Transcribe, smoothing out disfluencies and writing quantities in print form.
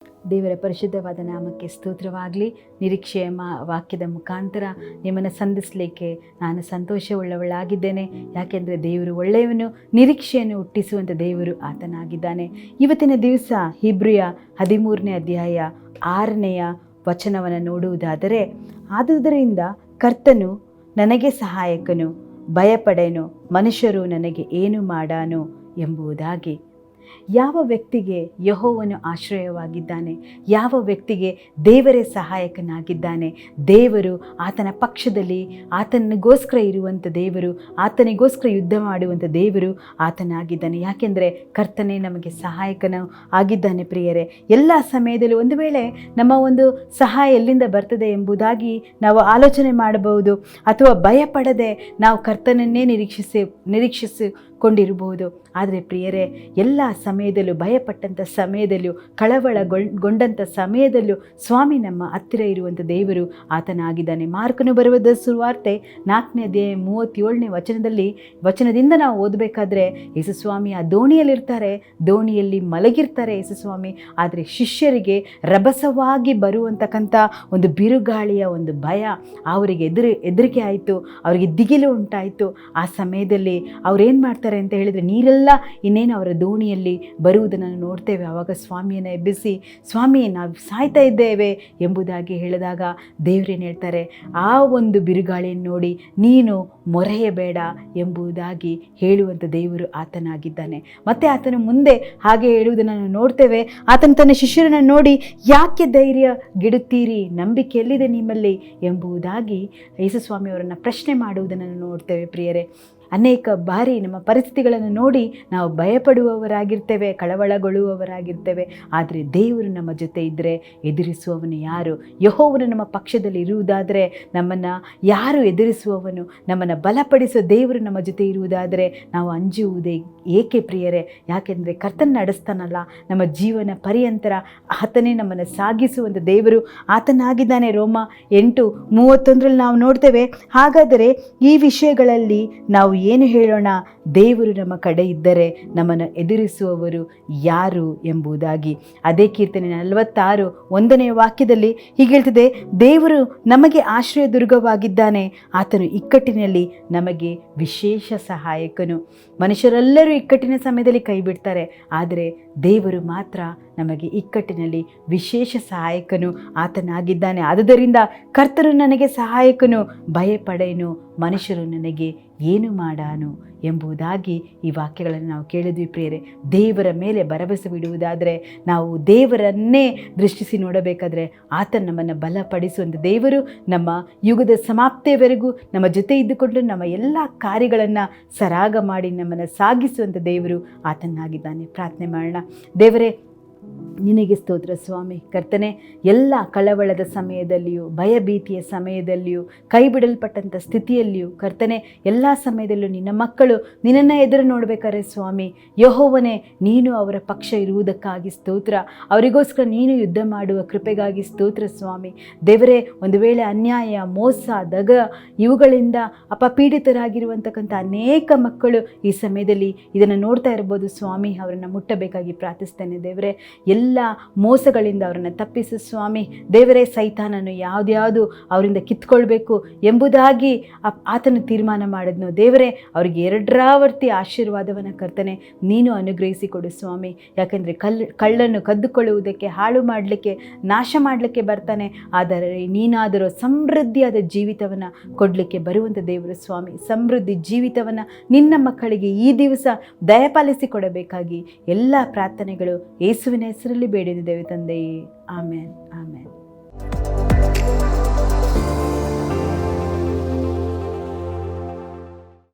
ದೇವರ ಪರಿಶುದ್ಧವಾದ ನಾಮಕ್ಕೆ ಸ್ತೋತ್ರವಾಗಲಿ. ನಿರೀಕ್ಷೆಯ ವಾಕ್ಯದ ಮುಖಾಂತರ ನಿಮ್ಮನ್ನು ಸಂಧಿಸಲಿಕ್ಕೆ ನಾನು ಸಂತೋಷವುಳ್ಳವಳಾಗಿದ್ದೇನೆ. ಯಾಕೆಂದರೆ ದೇವರು ಒಳ್ಳೆಯವನು, ನಿರೀಕ್ಷೆಯನ್ನು ಹುಟ್ಟಿಸುವಂಥ ದೇವರು ಆತನಾಗಿದ್ದಾನೆ. ಇವತ್ತಿನ ದಿವಸ ಇಬ್ರಿಯ 13ನೇ ಅಧ್ಯಾಯ 6ನೆಯ ವಚನವನ್ನು ನೋಡುವುದಾದರೆ, ಆದುದರಿಂದ ಕರ್ತನು ನನಗೆ ಸಹಾಯಕನು, ಭಯಪಡೆನು, ಮನುಷ್ಯರು ನನಗೆ ಏನು ಮಾಡಾನು ಎಂಬುದಾಗಿ. ಯಾವ ವ್ಯಕ್ತಿಗೆ ಯೆಹೋವನು ಆಶ್ರಯವಾಗಿದ್ದಾನೆ, ಯಾವ ವ್ಯಕ್ತಿಗೆ ದೇವರೇ ಸಹಾಯಕನಾಗಿದ್ದಾನೆ, ದೇವರು ಆತನ ಪಕ್ಷದಲ್ಲಿ ಆತನಿಗೋಸ್ಕರ ಇರುವಂಥ ದೇವರು, ಆತನಿಗೋಸ್ಕರ ಯುದ್ಧ ಮಾಡುವಂಥ ದೇವರು ಆತನಾಗಿದ್ದಾನೆ. ಯಾಕೆಂದರೆ ಕರ್ತನೇ ನಮಗೆ ಸಹಾಯಕನು ಆಗಿದ್ದಾನೆ. ಪ್ರಿಯರೇ, ಎಲ್ಲ ಸಮಯದಲ್ಲೂ ಒಂದು ವೇಳೆ ನಮ್ಮ ಒಂದು ಸಹಾಯ ಎಲ್ಲಿಂದ ಬರ್ತದೆ ಎಂಬುದಾಗಿ ನಾವು ಆಲೋಚನೆ ಮಾಡಬಹುದು, ಅಥವಾ ಭಯಪಡದೆ ನಾವು ಕರ್ತನನ್ನೇ ನಿರೀಕ್ಷಿಸಿಕೊಂಡಿರಬಹುದು. ಆದರೆ ಪ್ರಿಯರೇ, ಎಲ್ಲ ಸಮಯದಲ್ಲೂ, ಭಯಪಟ್ಟಂಥ ಸಮಯದಲ್ಲೂ, ಕಳವಳಗೊಂಡಂಥ ಸಮಯದಲ್ಲೂ ಸ್ವಾಮಿ ನಮ್ಮ ಹತ್ತಿರ ಇರುವಂಥ ದೇವರು ಆತನಾಗಿದ್ದಾನೆ. ಮಾರ್ಕನು ಬರೆದ ಸುವಾರ್ತೆ 4ನೇ ಅಧ್ಯಾಯ 37ನೇ ವಚನದಿಂದ ನಾವು ಓದಬೇಕಾದ್ರೆ, ಯೇಸುಸ್ವಾಮಿ ಆ ದೋಣಿಯಲ್ಲಿರ್ತಾರೆ, ದೋಣಿಯಲ್ಲಿ ಮಲಗಿರ್ತಾರೆ ಯೇಸುಸ್ವಾಮಿ. ಆದರೆ ಶಿಷ್ಯರಿಗೆ ರಭಸವಾಗಿ ಬರುವಂತಕ್ಕಂಥ ಒಂದು ಬಿರುಗಾಳಿಯ ಒಂದು ಭಯ, ಅವರಿಗೆ ಹೆದರಿಕೆ ಆಯಿತು, ಅವರಿಗೆ ದಿಗಿಲು ಉಂಟಾಯಿತು. ಆ ಸಮಯದಲ್ಲಿ ಅವ್ರೇನು ಮಾಡ್ತಾರೆ ಅಂತ ಹೇಳಿದರೆ, ನೀರೆಲ್ಲ ಇನ್ನೇನು ಅವರ ದೋಣಿಯಲ್ಲಿ ಬರುವುದನ್ನು ನೋಡ್ತೇವೆ. ಆವಾಗ ಸ್ವಾಮಿಯನ್ನು ಎಬ್ಬಿಸಿ, ಸ್ವಾಮಿ ನಾವು ಸಾಯ್ತಾ ಇದ್ದೇವೆ ಎಂಬುದಾಗಿ ಹೇಳಿದಾಗ ದೇವರೇನು ಹೇಳ್ತಾರೆ, ಆ ಒಂದು ಬಿರುಗಾಳಿಯನ್ನು ನೋಡಿ ನೀನು ಮೊರೆಯಬೇಡ ಎಂಬುದಾಗಿ ಹೇಳುವಂಥ ದೇವರು ಆತನಾಗಿದ್ದಾನೆ. ಮತ್ತು ಆತನು ಮುಂದೆ ಹಾಗೆ ಹೇಳುವುದನ್ನು ನಾವು ನೋಡ್ತೇವೆ. ಆತನು ತನ್ನ ಶಿಷ್ಯರನ್ನು ನೋಡಿ, ಯಾಕೆ ಧೈರ್ಯಗೆಡುತ್ತೀರಿ, ನಂಬಿಕೆ ಎಲ್ಲಿದೆ ನಿಮ್ಮಲ್ಲಿ ಎಂಬುದಾಗಿ ಯೇಸುಸ್ವಾಮಿಯವರನ್ನು ಪ್ರಶ್ನೆ ಮಾಡುವುದನ್ನು ನೋಡ್ತೇವೆ. ಪ್ರಿಯರೇ, ಅನೇಕ ಬಾರಿ ನಮ್ಮ ಪರಿಸ್ಥಿತಿಗಳನ್ನು ನೋಡಿ ನಾವು ಭಯಪಡುವವರಾಗಿರ್ತೇವೆ, ಕಳವಳಗೊಳ್ಳುವವರಾಗಿರ್ತೇವೆ. ಆದರೆ ದೇವರು ನಮ್ಮ ಜೊತೆ ಇದ್ದರೆ ಎದುರಿಸುವವನು ಯಾರು? ಯೆಹೋವನು ನಮ್ಮ ಪಕ್ಷದಲ್ಲಿ ಇರುವುದಾದರೆ ನಮ್ಮನ್ನು ಯಾರು ಎದುರಿಸುವವನು? ನಮ್ಮನ್ನು ಬಲಪಡಿಸುವ ದೇವರು ನಮ್ಮ ಜೊತೆ ಇರುವುದಾದರೆ ನಾವು ಅಂಜುವುದೇ ಏಕೆ ಪ್ರಿಯರೇ? ಯಾಕೆಂದರೆ ಕರ್ತನ ನಡೆಸ್ತಾನಲ್ಲ ನಮ್ಮ ಜೀವನ ಪರ್ಯಂತರ, ಆತನೇ ನಮ್ಮನ್ನು ಸಾಗಿಸುವಂಥ ದೇವರು ಆತನಾಗಿದ್ದಾನೆ. ರೋಮ 8:31 ನಾವು ನೋಡ್ತೇವೆ, ಹಾಗಾದರೆ ಈ ವಿಷಯಗಳಲ್ಲಿ ನಾವು ಏನು ಹೇಳೋಣ? ದೇವರು ನಮ್ಮ ಕಡೆ ಇದ್ದರೆ ನಮ್ಮನ್ನು ಎದುರಿಸುವವರು ಯಾರು ಎಂಬುದಾಗಿ. ಅದೇ ಕೀರ್ತನೆ 46:1ನೇ ವಾಕ್ಯದಲ್ಲಿ ಹೀಗೆ ಹೇಳ್ತಿದೆ, ದೇವರು ನಮಗೆ ಆಶ್ರಯ ದುರ್ಗವಾಗಿದ್ದಾನೆ, ಆತನು ಇಕ್ಕಟ್ಟಿನಲ್ಲಿ ನಮಗೆ ವಿಶೇಷ ಸಹಾಯಕನು. ಮನುಷ್ಯರೆಲ್ಲರೂ ಇಕ್ಕಟ್ಟಿನ ಸಮಯದಲ್ಲಿ ಕೈ ಬಿಡ್ತಾರೆ, ಆದರೆ ದೇವರು ಮಾತ್ರ ನಮಗೆ ಇಕ್ಕಟ್ಟಿನಲ್ಲಿ ವಿಶೇಷ ಸಹಾಯಕನು ಆತನಾಗಿದ್ದಾನೆ. ಆದುದರಿಂದ ಕರ್ತನು ನನಗೆ ಸಹಾಯಕನು, ಭಯಪಡೆನು, ಮನುಷ್ಯರು ನನಗೆ ಏನು ಮಾಡಾನು ಎಂಬುದಾಗಿ ಈ ವಾಕ್ಯಗಳನ್ನು ನಾವು ಕೇಳಿದ್ವಿ. ಪ್ರಿಯರೇ, ದೇವರ ಮೇಲೆ ಭರವಸೆ ಬಿಡುವುದಾದರೆ, ನಾವು ದೇವರನ್ನೇ ದೃಷ್ಟಿಸಿ ನೋಡಬೇಕಾದ್ರೆ, ಆತ ನಮ್ಮನ್ನು ಬಲಪಡಿಸುವಂಥ ದೇವರು, ನಮ್ಮ ಯುಗದ ಸಮಾಪ್ತಿಯವರೆಗೂ ನಮ್ಮ ಜೊತೆ ಇದ್ದುಕೊಂಡು ನಮ್ಮ ಎಲ್ಲ ಕಾರ್ಯಗಳನ್ನು ಸರಾಗ ಮಾಡಿ ನಮ್ಮನ್ನು ಸಾಗಿಸುವಂಥ ದೇವರು ಆತನಾಗಿದ್ದಾನೆ. ಪ್ರಾರ್ಥನೆ ಮಾಡೋಣ. ದೇವರೇ, ನಿನಗೆ ಸ್ತೋತ್ರ ಸ್ವಾಮಿ. ಕರ್ತನೆ, ಎಲ್ಲ ಕಳವಳದ ಸಮಯದಲ್ಲಿಯೂ, ಭಯಭೀತಿಯ ಸಮಯದಲ್ಲಿಯೂ, ಕೈ ಬಿಡಲ್ಪಟ್ಟಂಥ ಸ್ಥಿತಿಯಲ್ಲಿಯೂ ಕರ್ತನೆ, ಎಲ್ಲ ಸಮಯದಲ್ಲೂ ನಿನ್ನ ಮಕ್ಕಳು ನಿನ್ನನ್ನು ಎದುರು ನೋಡಬೇಕಾದ್ರೆ ಸ್ವಾಮಿ, ಯೆಹೋವನೇ ನೀನು ಅವರ ಪಕ್ಷ ಇರುವುದಕ್ಕಾಗಿ ಸ್ತೋತ್ರ. ಅವರಿಗೋಸ್ಕರ ನೀನು ಯುದ್ಧ ಮಾಡುವ ಕೃಪೆಗಾಗಿ ಸ್ತೋತ್ರ ಸ್ವಾಮಿ. ದೇವರೇ, ಒಂದು ವೇಳೆ ಅನ್ಯಾಯ, ಮೋಸ, ದಗ ಇವುಗಳಿಂದ ಅಪಪೀಡಿತರಾಗಿರುವಂತಕ್ಕಂಥ ಅನೇಕ ಮಕ್ಕಳು ಈ ಸಮಯದಲ್ಲಿ ಇದನ್ನು ನೋಡ್ತಾ ಇರ್ಬೋದು ಸ್ವಾಮಿ. ಅವರನ್ನು ಮುಟ್ಟಬೇಕಾಗಿ ಪ್ರಾರ್ಥಿಸ್ತೇನೆ ದೇವರೇ. ಎಲ್ಲ ಮೋಸಗಳಿಂದ ಅವರನ್ನು ತಪ್ಪಿಸು ಸ್ವಾಮಿ. ದೇವರೇ, ಸೈತಾನನು ಯಾವ್ದ್ಯಾವುದು ಅವರಿಂದ ಕಿತ್ಕೊಳ್ಬೇಕು ಎಂಬುದಾಗಿ ಆತನು ತೀರ್ಮಾನ ಮಾಡಿದ್ನು. ದೇವರೇ, ಅವರಿಗೆ 2 ಆಶೀರ್ವಾದವನ್ನು ಕರ್ತನೆ ನೀನು ಅನುಗ್ರಹಿಸಿಕೊಡು ಸ್ವಾಮಿ. ಯಾಕೆಂದರೆ ಕಳ್ಳನ್ನು ಕದ್ದುಕೊಳ್ಳುವುದಕ್ಕೆ, ಹಾಳು ಮಾಡಲಿಕ್ಕೆ, ನಾಶ ಮಾಡಲಿಕ್ಕೆ ಬರ್ತಾನೆ. ಆದರೆ ನೀನಾದರೂ ಸಮೃದ್ಧಿಯಾದ ಜೀವಿತವನ್ನು ಕೊಡಲಿಕ್ಕೆ ಬರುವಂಥ ದೇವರು ಸ್ವಾಮಿ. ಸಮೃದ್ಧಿ ಜೀವಿತವನ್ನು ನಿನ್ನ ಮಕ್ಕಳಿಗೆ ಈ ದಿವಸ ದಯಪಾಲಿಸಿಕೊಡಬೇಕಾಗಿ ಎಲ್ಲ ಪ್ರಾರ್ಥನೆಗಳು ಯೇಸುವಿನ ಹೆಸರಲ್ಲಿ ಬೇಡಿದ್ದೇವೆ ತಂದೆಯೇ. ಆಮೇನ್, ಆಮೇನ್.